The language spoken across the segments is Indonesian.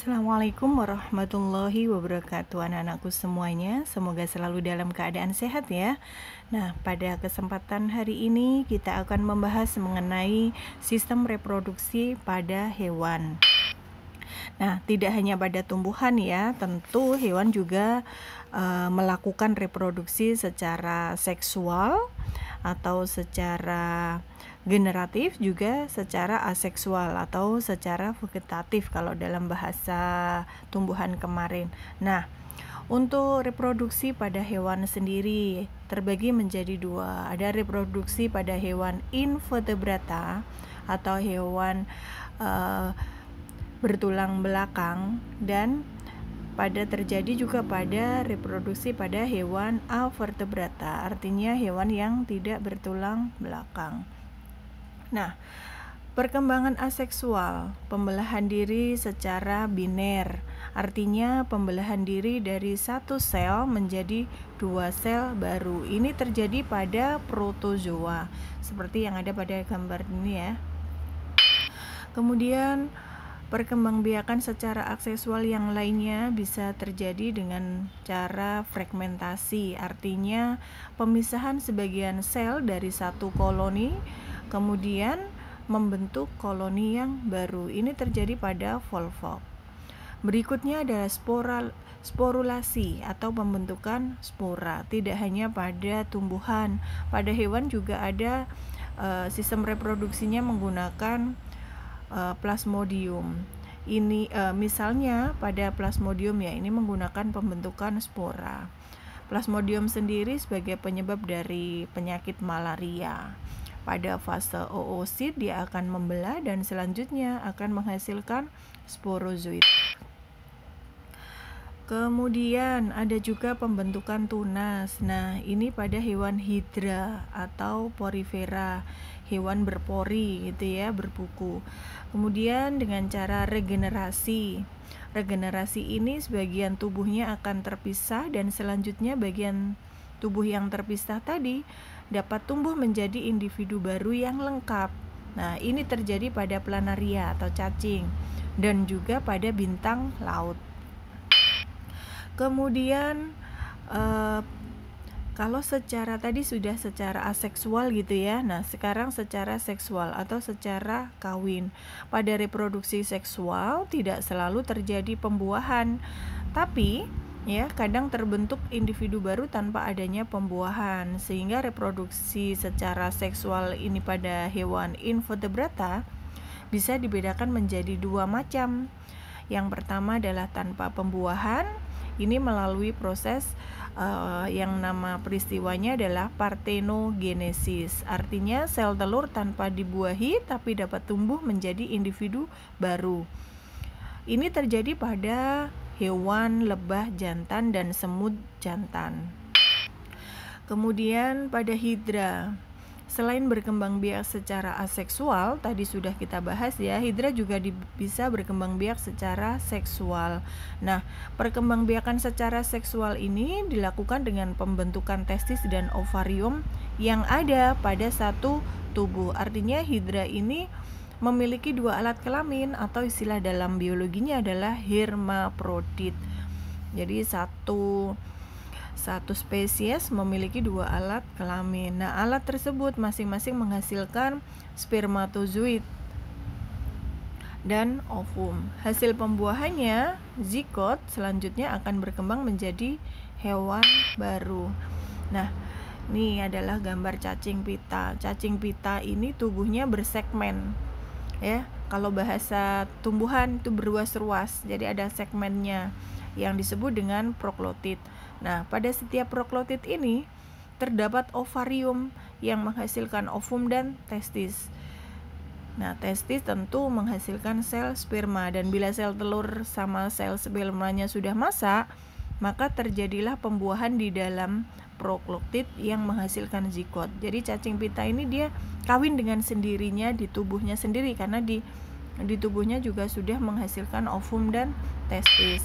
Assalamualaikum warahmatullahi wabarakatuh, anak-anakku semuanya. Semoga selalu dalam keadaan sehat ya. Nah, pada kesempatan hari ini kita akan membahas mengenai sistem reproduksi pada hewan. Nah, tidak hanya pada tumbuhan ya, tentu hewan juga melakukan reproduksi secara seksual atau secara generatif, juga secara aseksual atau secara vegetatif kalau dalam bahasa tumbuhan kemarin. Nah, untuk reproduksi pada hewan sendiri terbagi menjadi dua. Ada reproduksi pada hewan invertebrata atau hewan bertulang belakang, dan terjadi juga pada reproduksi pada hewan avertebrata, artinya hewan yang tidak bertulang belakang. Nah, perkembangan aseksual, pembelahan diri secara biner, artinya pembelahan diri dari satu sel menjadi dua sel baru. Ini terjadi pada protozoa, seperti yang ada pada gambar ini ya. Kemudian perkembangbiakan secara aseksual yang lainnya bisa terjadi dengan cara fragmentasi, artinya pemisahan sebagian sel dari satu koloni kemudian membentuk koloni yang baru. Ini terjadi pada volvox. Berikutnya adalah sporulasi atau pembentukan spora. Tidak hanya pada tumbuhan, pada hewan juga ada sistem reproduksinya menggunakan plasmodium. Ini misalnya pada plasmodium ya, ini menggunakan pembentukan spora. Plasmodium sendiri sebagai penyebab dari penyakit malaria. Pada fase oosit dia akan membelah dan selanjutnya akan menghasilkan sporozoid. Kemudian ada juga pembentukan tunas. Nah, ini pada hewan hidra atau porifera, hewan berpori gitu ya, berbuku. Kemudian dengan cara regenerasi. Regenerasi ini sebagian tubuhnya akan terpisah dan selanjutnya bagian tubuh yang terpisah tadi dapat tumbuh menjadi individu baru yang lengkap. Nah, ini terjadi pada planaria atau cacing dan juga pada bintang laut. Kemudian kalau secara tadi sudah secara aseksual gitu ya. Nah, sekarang secara seksual atau secara kawin. Pada reproduksi seksual tidak selalu terjadi pembuahan, tapi ya kadang terbentuk individu baru tanpa adanya pembuahan, sehingga reproduksi secara seksual ini pada hewan invertebrata bisa dibedakan menjadi dua macam. Yang pertama adalah tanpa pembuahan. Ini melalui proses yang nama peristiwanya adalah partenogenesis, artinya sel telur tanpa dibuahi tapi dapat tumbuh menjadi individu baru. Ini terjadi pada hewan lebah jantan dan semut jantan. Kemudian pada hidra, selain berkembang biak secara aseksual, tadi sudah kita bahas ya, hidra juga bisa berkembang biak secara seksual. Nah, perkembangbiakan secara seksual ini dilakukan dengan pembentukan testis dan ovarium yang ada pada satu tubuh. Artinya hidra ini memiliki dua alat kelamin atau istilah dalam biologinya adalah hermaprodit. Jadi satu spesies memiliki dua alat kelamin. Nah, alat tersebut masing-masing menghasilkan spermatozoid dan ovum. Hasil pembuahannya, zigot, selanjutnya akan berkembang menjadi hewan baru. Nah, ini adalah gambar cacing pita. Cacing pita ini tubuhnya bersegmen ya. Kalau bahasa tumbuhan itu berruas-ruas, jadi ada segmennya yang disebut dengan proklotid. Nah, pada setiap proklotid ini terdapat ovarium yang menghasilkan ovum dan testis. Nah, testis tentu menghasilkan sel sperma, dan bila sel telur sama sel spermanya sudah masak, maka terjadilah pembuahan di dalam proklotid yang menghasilkan zigot. Jadi cacing pita ini dia kawin dengan sendirinya di tubuhnya sendiri, karena di tubuhnya juga sudah menghasilkan ovum dan testis.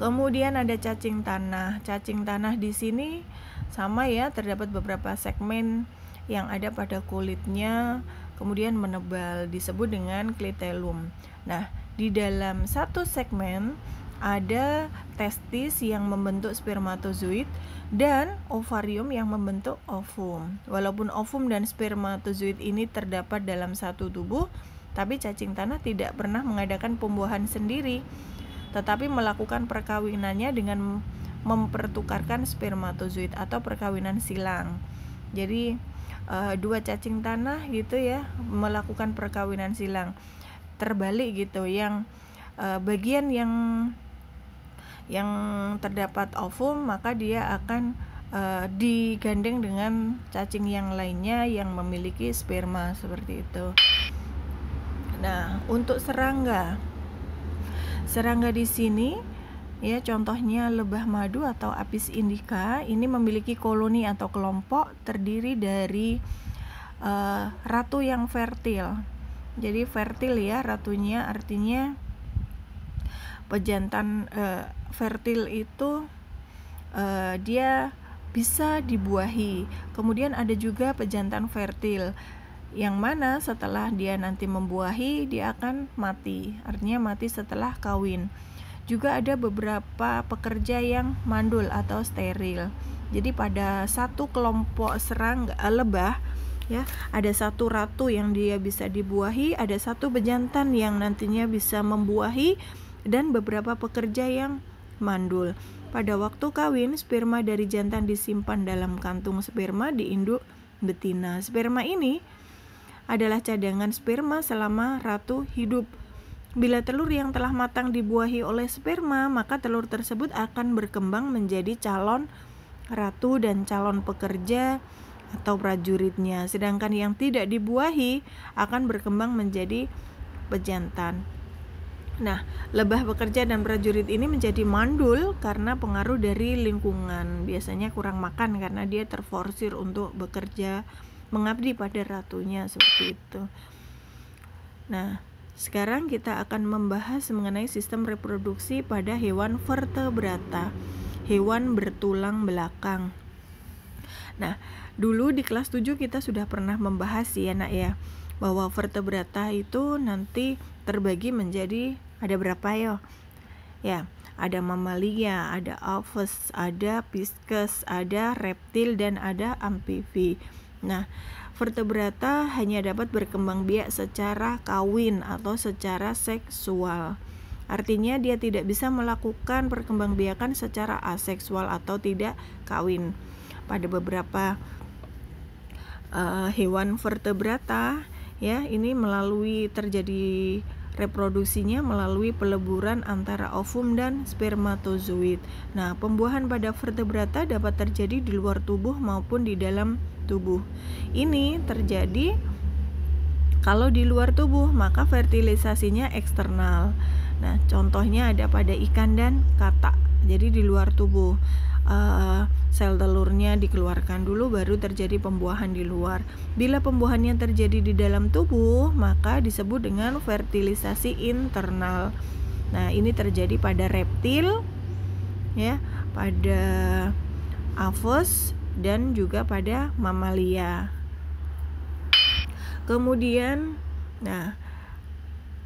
Kemudian ada cacing tanah. Cacing tanah di sini sama ya, terdapat beberapa segmen yang ada pada kulitnya. kemudian menebal, disebut dengan klitelum. Nah, di dalam satu segmen ada testis yang membentuk spermatozoid dan ovarium yang membentuk ovum. Walaupun ovum dan spermatozoid ini terdapat dalam satu tubuh, tapi cacing tanah tidak pernah mengadakan pembuahan sendiri, tetapi melakukan perkawinannya dengan mempertukarkan spermatozoid atau perkawinan silang. Jadi dua cacing tanah gitu ya melakukan perkawinan silang. Terbalik gitu, yang bagian yang terdapat ovum maka dia akan digandeng dengan cacing yang lainnya yang memiliki sperma, seperti itu. Nah, untuk serangga di sini ya, contohnya lebah madu atau Apis indica ini memiliki koloni atau kelompok terdiri dari ratu yang fertil. Jadi fertil ya ratunya, artinya pejantan fertil itu dia bisa dibuahi. Kemudian ada juga pejantan fertil yang mana setelah dia nanti membuahi dia akan mati, artinya mati setelah kawin. Juga ada beberapa pekerja yang mandul atau steril. Jadi pada satu kelompok serangga lebah ya, ada satu ratu yang dia bisa dibuahi, ada satu pejantan yang nantinya bisa membuahi, dan beberapa pekerja yang mandul. Pada waktu kawin, sperma dari jantan disimpan dalam kantung sperma di induk betina. Sperma ini adalah cadangan sperma selama ratu hidup. Bila telur yang telah matang dibuahi oleh sperma, maka telur tersebut akan berkembang menjadi calon ratu dan calon pekerja atau prajuritnya. Sedangkan yang tidak dibuahi akan berkembang menjadi pejantan. Nah, lebah pekerja dan prajurit ini menjadi mandul karena pengaruh dari lingkungan. Biasanya kurang makan karena dia terforsir untuk bekerja mengabdi pada ratunya, seperti itu. Nah, sekarang kita akan membahas mengenai sistem reproduksi pada hewan vertebrata, hewan bertulang belakang. Nah, dulu di kelas 7 kita sudah pernah membahas ya nak ya, bahwa vertebrata itu nanti terbagi menjadi ada berapa ya? Ya, ada mamalia, ada aves, ada pisces, ada reptil, dan ada amfibi. Nah, vertebrata hanya dapat berkembang biak secara kawin atau secara seksual. Artinya dia tidak bisa melakukan perkembangbiakan secara aseksual atau tidak kawin. Pada beberapa hewan vertebrata ya, ini melalui terjadi reproduksinya melalui peleburan antara ovum dan spermatozoid. Nah, pembuahan pada vertebrata dapat terjadi di luar tubuh maupun di dalam tubuh. Ini terjadi kalau di luar tubuh, maka fertilisasinya eksternal. Nah, contohnya ada pada ikan dan katak. Jadi di luar tubuh, sel telurnya dikeluarkan dulu baru terjadi pembuahan di luar. Bila pembuahannya terjadi di dalam tubuh, maka disebut dengan fertilisasi internal. Nah, ini terjadi pada reptil ya, pada aves, dan juga pada mamalia. Kemudian, nah,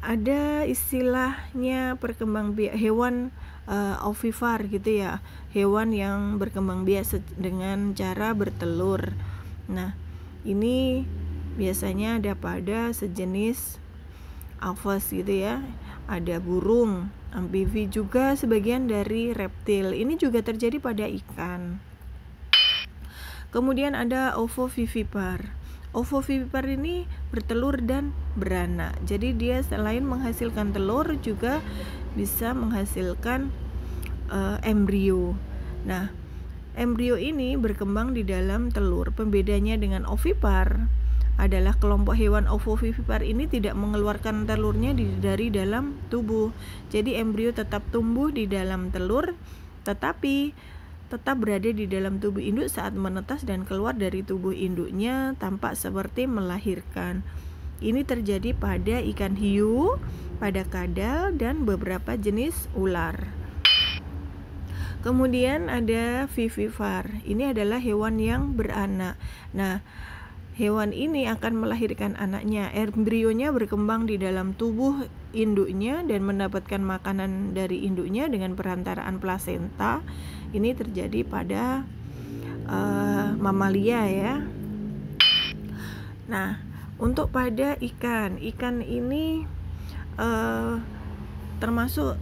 ada istilahnya perkembangbiak hewan ovivar gitu ya, hewan yang berkembang biak dengan cara bertelur. Nah, ini biasanya ada pada sejenis aves gitu ya, ada burung, amfibi, juga sebagian dari reptil. Ini juga terjadi pada ikan. Kemudian ada ovovivipar. Ovovivipar ini bertelur dan beranak. Jadi dia selain menghasilkan telur juga bisa menghasilkan embrio. Nah, embrio ini berkembang di dalam telur. Pembedanya dengan ovipar adalah kelompok hewan ovovivipar ini tidak mengeluarkan telurnya dari dalam tubuh. Jadi embrio tetap tumbuh di dalam telur, tetapi tetap berada di dalam tubuh induk saat menetas dan keluar dari tubuh induknya tampak seperti melahirkan. Ini terjadi pada ikan hiu, pada kadal, dan beberapa jenis ular. Kemudian ada vivipar. Ini adalah hewan yang beranak. Nah, hewan ini akan melahirkan anaknya. Embrionya berkembang di dalam tubuh induknya dan mendapatkan makanan dari induknya dengan perantaraan plasenta. Ini terjadi pada mamalia ya. Nah, untuk pada ikan ini termasuk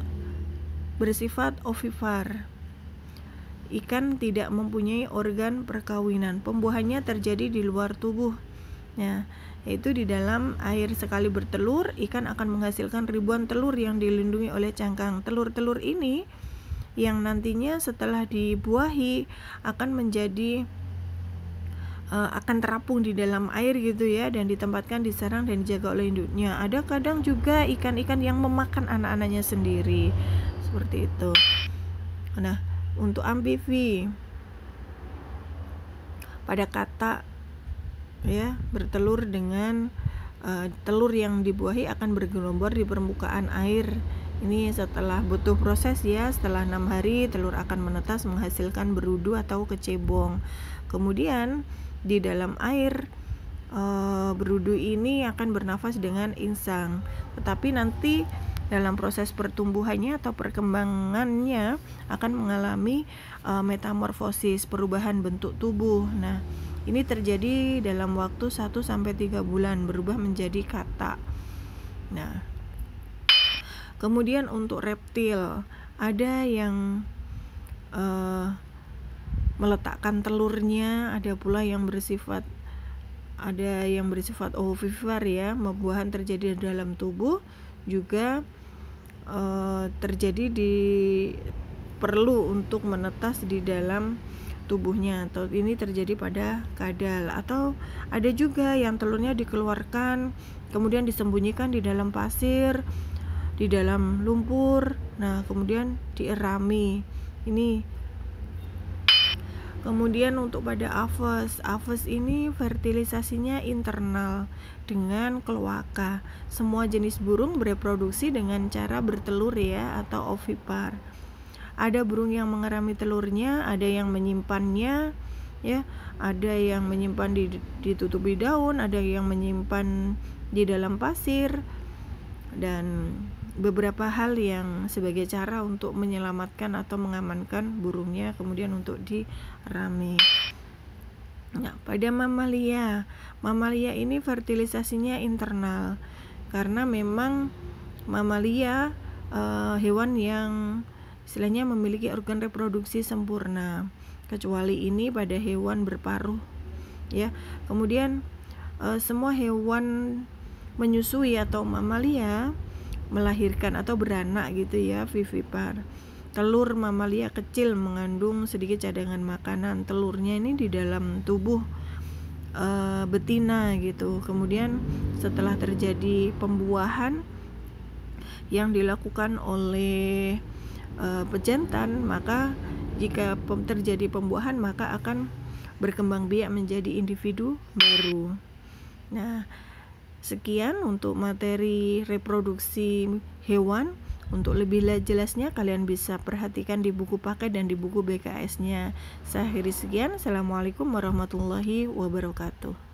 bersifat ovipar. Ikan tidak mempunyai organ perkawinan. Pembuahannya terjadi di luar tubuh. Nah, yaitu di dalam air. Sekali bertelur, ikan akan menghasilkan ribuan telur yang dilindungi oleh cangkang. Telur-telur ini yang nantinya setelah dibuahi akan menjadi akan terapung di dalam air gitu ya, dan ditempatkan di sarang dan dijaga oleh induknya. Ada kadang juga ikan-ikan yang memakan anak-anaknya sendiri, seperti itu. Nah, untuk amfibi pada kata ya, bertelur dengan telur yang dibuahi akan bergelombor di permukaan air. Ini setelah butuh proses ya, setelah 6 hari telur akan menetas menghasilkan berudu atau kecebong. Kemudian di dalam air berudu ini akan bernafas dengan insang. Tetapi nanti dalam proses pertumbuhannya atau perkembangannya akan mengalami metamorfosis, perubahan bentuk tubuh. Nah, ini terjadi dalam waktu 1-3 bulan, berubah menjadi kata. Nah, kemudian untuk reptil, ada yang meletakkan telurnya, ada pula yang bersifat ovipar ya, pembuahan terjadi di dalam tubuh, juga terjadi perlu untuk menetas di dalam tubuhnya, atau ini terjadi pada kadal. Atau ada juga yang telurnya dikeluarkan kemudian disembunyikan di dalam pasir, di dalam lumpur, nah kemudian dierami. Ini kemudian untuk pada aves ini fertilisasinya internal dengan kloaka. Semua jenis burung bereproduksi dengan cara bertelur ya, atau ovipar. Ada burung yang mengerami telurnya, ada yang menyimpannya ya, ada yang menyimpan ditutupi daun, ada yang menyimpan di dalam pasir, dan beberapa hal yang sebagai cara untuk menyelamatkan atau mengamankan burungnya kemudian untuk dirami. Nah, pada mamalia ini fertilisasinya internal, karena memang mamalia hewan yang istilahnya memiliki organ reproduksi sempurna, kecuali ini pada hewan berparuh ya. Kemudian semua hewan menyusui atau mamalia melahirkan atau beranak gitu ya, vivipar. Telur mamalia kecil mengandung sedikit cadangan makanan. Telurnya ini di dalam tubuh betina gitu. Kemudian setelah terjadi pembuahan yang dilakukan oleh pejantan, maka jika terjadi pembuahan maka akan berkembang biak menjadi individu baru. Nah, sekian untuk materi reproduksi hewan. Untuk lebih jelasnya kalian bisa perhatikan di buku paket dan di buku BKS-nya. Saya akhiri sekian. Assalamualaikum warahmatullahi wabarakatuh.